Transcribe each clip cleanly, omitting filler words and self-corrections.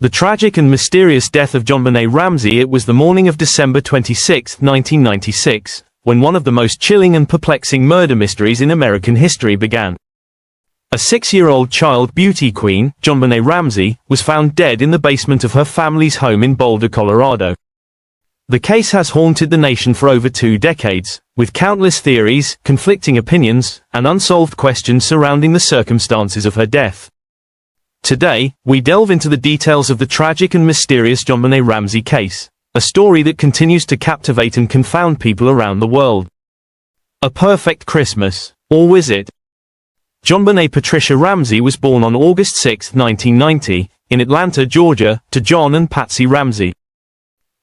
The tragic and mysterious death of JonBenét Ramsey. It was the morning of December 26, 1996, when one of the most chilling and perplexing murder mysteries in American history began. A 6-year-old child beauty queen, JonBenét Ramsey, was found dead in the basement of her family's home in Boulder, Colorado. The case has haunted the nation for over 2 decades, with countless theories, conflicting opinions, and unsolved questions surrounding the circumstances of her death. Today, we delve into the details of the tragic and mysterious JonBenét Ramsey case, a story that continues to captivate and confound people around the world. A perfect Christmas, or was it? JonBenét Patricia Ramsey was born on August 6, 1990, in Atlanta, Georgia, to John and Patsy Ramsey.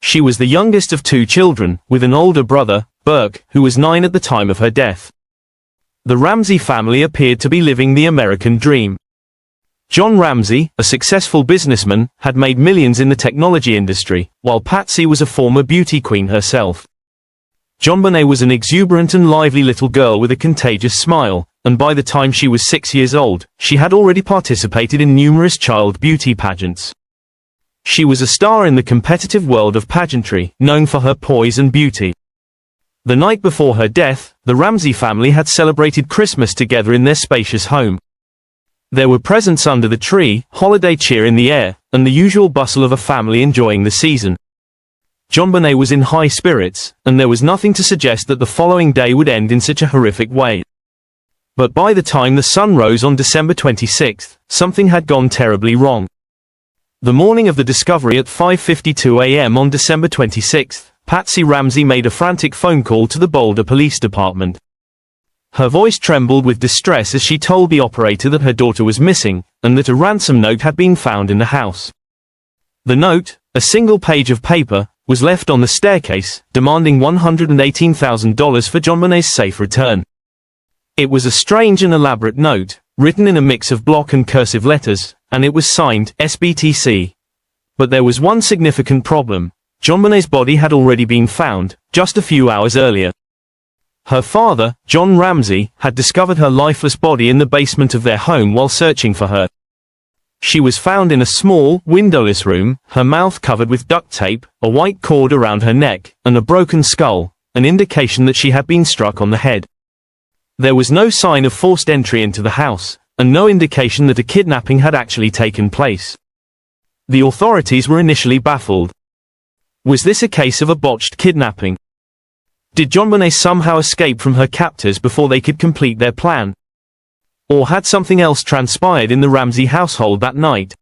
She was the youngest of 2 children, with an older brother, Burke, who was 9 at the time of her death. The Ramsey family appeared to be living the American dream. John Ramsey, a successful businessman, had made millions in the technology industry, while Patsy was a former beauty queen herself. JonBenét was an exuberant and lively little girl with a contagious smile, and by the time she was 6 years old, she had already participated in numerous child beauty pageants. She was a star in the competitive world of pageantry, known for her poise and beauty. The night before her death, the Ramsey family had celebrated Christmas together in their spacious home. There were presents under the tree, holiday cheer in the air, and the usual bustle of a family enjoying the season. JonBenét was in high spirits, and there was nothing to suggest that the following day would end in such a horrific way. But by the time the sun rose on December 26, something had gone terribly wrong. The morning of the discovery at 5:52 a.m. on December 26, Patsy Ramsey made a frantic phone call to the Boulder Police Department. Her voice trembled with distress as she told the operator that her daughter was missing, and that a ransom note had been found in the house. The note, a single page of paper, was left on the staircase, demanding $118,000 for JonBenét's safe return. It was a strange and elaborate note, written in a mix of block and cursive letters, and it was signed, SBTC. But there was one significant problem. JonBenét's body had already been found, just a few hours earlier. Her father, John Ramsey, had discovered her lifeless body in the basement of their home while searching for her. She was found in a small, windowless room, her mouth covered with duct tape, a white cord around her neck, and a broken skull, an indication that she had been struck on the head. There was no sign of forced entry into the house, and no indication that a kidnapping had actually taken place. The authorities were initially baffled. Was this a case of a botched kidnapping? Did JonBenét somehow escape from her captors before they could complete their plan? Or had something else transpired in the Ramsey household that night?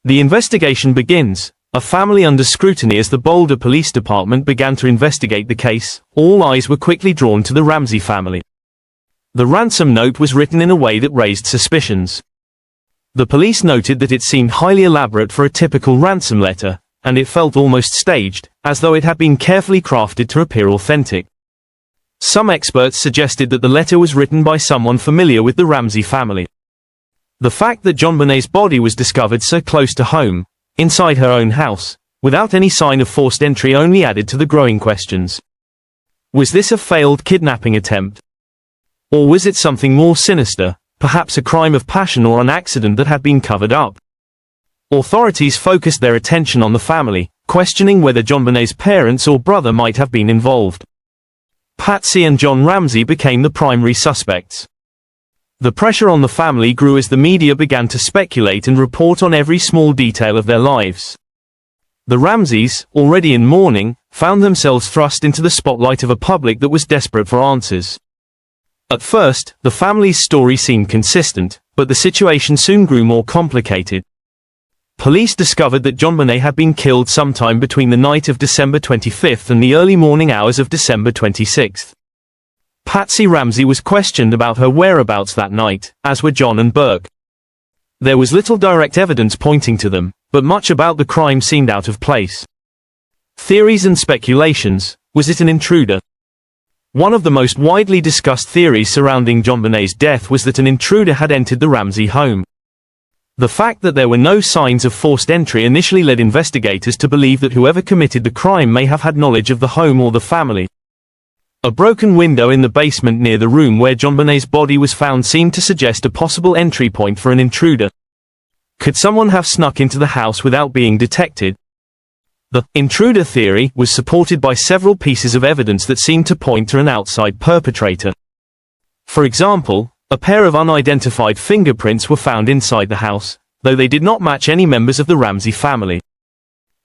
The investigation begins, a family under scrutiny. As the Boulder Police Department began to investigate the case, all eyes were quickly drawn to the Ramsey family. The ransom note was written in a way that raised suspicions. The police noted that it seemed highly elaborate for a typical ransom letter, and it felt almost staged, as though it had been carefully crafted to appear authentic. Some experts suggested that the letter was written by someone familiar with the Ramsey family. The fact that JonBenét's body was discovered so close to home, inside her own house, without any sign of forced entry only added to the growing questions. Was this a failed kidnapping attempt? Or was it something more sinister, perhaps a crime of passion or an accident that had been covered up? Authorities focused their attention on the family, questioning whether JonBenét's parents or brother might have been involved. Patsy and John Ramsey became the primary suspects. The pressure on the family grew as the media began to speculate and report on every small detail of their lives. The Ramseys, already in mourning, found themselves thrust into the spotlight of a public that was desperate for answers. At first, the family's story seemed consistent, but the situation soon grew more complicated. Police discovered that JonBenét had been killed sometime between the night of December 25 and the early morning hours of December 26. Patsy Ramsey was questioned about her whereabouts that night, as were John and Burke. There was little direct evidence pointing to them, but much about the crime seemed out of place. Theories and speculations. Was it an intruder? One of the most widely discussed theories surrounding JonBenét's death was that an intruder had entered the Ramsey home. The fact that there were no signs of forced entry initially led investigators to believe that whoever committed the crime may have had knowledge of the home or the family. A broken window in the basement near the room where JonBenét's body was found seemed to suggest a possible entry point for an intruder. Could someone have snuck into the house without being detected? The intruder theory was supported by several pieces of evidence that seemed to point to an outside perpetrator. For example, a pair of unidentified fingerprints were found inside the house, though they did not match any members of the Ramsey family.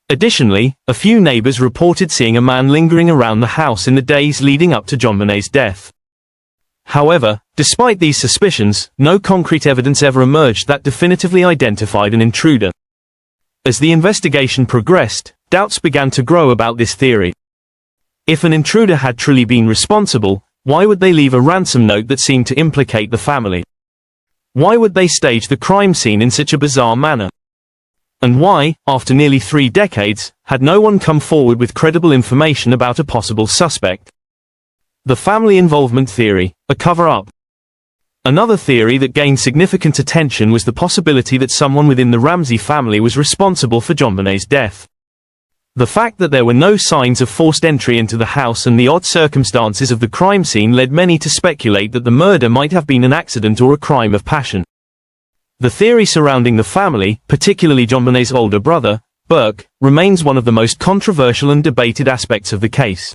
Additionally, a few neighbors reported seeing a man lingering around the house in the days leading up to JonBenét's death. However, despite these suspicions, no concrete evidence ever emerged that definitively identified an intruder. As the investigation progressed, doubts began to grow about this theory. If an intruder had truly been responsible, why would they leave a ransom note that seemed to implicate the family? Why would they stage the crime scene in such a bizarre manner? And why, after nearly 3 decades, had no one come forward with credible information about a possible suspect? The family involvement theory, a cover-up. Another theory that gained significant attention was the possibility that someone within the Ramsey family was responsible for JonBenét's death. The fact that there were no signs of forced entry into the house and the odd circumstances of the crime scene led many to speculate that the murder might have been an accident or a crime of passion. The theory surrounding the family, particularly JonBenét's older brother, Burke, remains one of the most controversial and debated aspects of the case.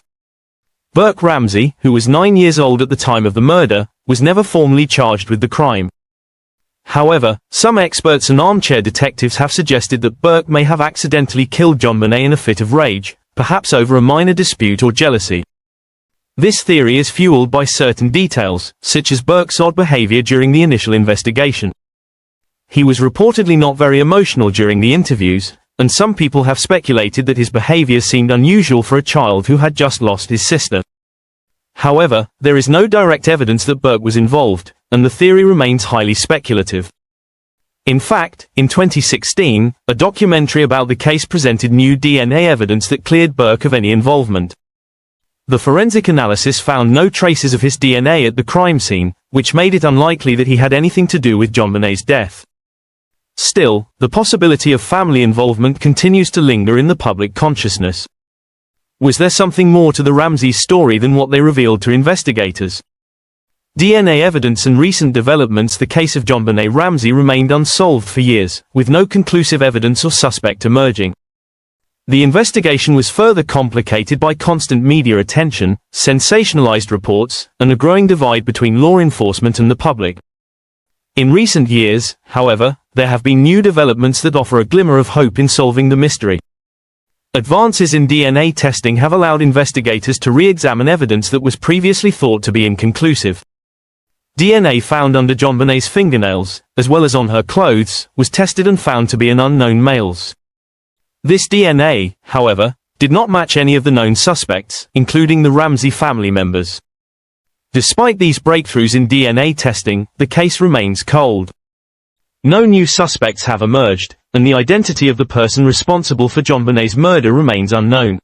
Burke Ramsey, who was 9 years old at the time of the murder, was never formally charged with the crime. However, some experts and armchair detectives have suggested that Burke may have accidentally killed JonBenet in a fit of rage, perhaps over a minor dispute or jealousy. This theory is fueled by certain details, such as Burke's odd behavior during the initial investigation. He was reportedly not very emotional during the interviews, and some people have speculated that his behavior seemed unusual for a child who had just lost his sister. However, there is no direct evidence that Burke was involved, and the theory remains highly speculative. In fact, in 2016, a documentary about the case presented new DNA evidence that cleared Burke of any involvement. The forensic analysis found no traces of his DNA at the crime scene, which made it unlikely that he had anything to do with JonBenét's death. Still, the possibility of family involvement continues to linger in the public consciousness. Was there something more to the Ramseys' story than what they revealed to investigators? DNA evidence and recent developments. The case of JonBenét Ramsey remained unsolved for years, with no conclusive evidence or suspect emerging. The investigation was further complicated by constant media attention, sensationalized reports, and a growing divide between law enforcement and the public. In recent years, however, there have been new developments that offer a glimmer of hope in solving the mystery. Advances in DNA testing have allowed investigators to re-examine evidence that was previously thought to be inconclusive. DNA found under JonBenét's fingernails, as well as on her clothes, was tested and found to be an unknown male's. This DNA, however, did not match any of the known suspects, including the Ramsey family members. Despite these breakthroughs in DNA testing, the case remains cold. No new suspects have emerged, and the identity of the person responsible for JonBenét's murder remains unknown.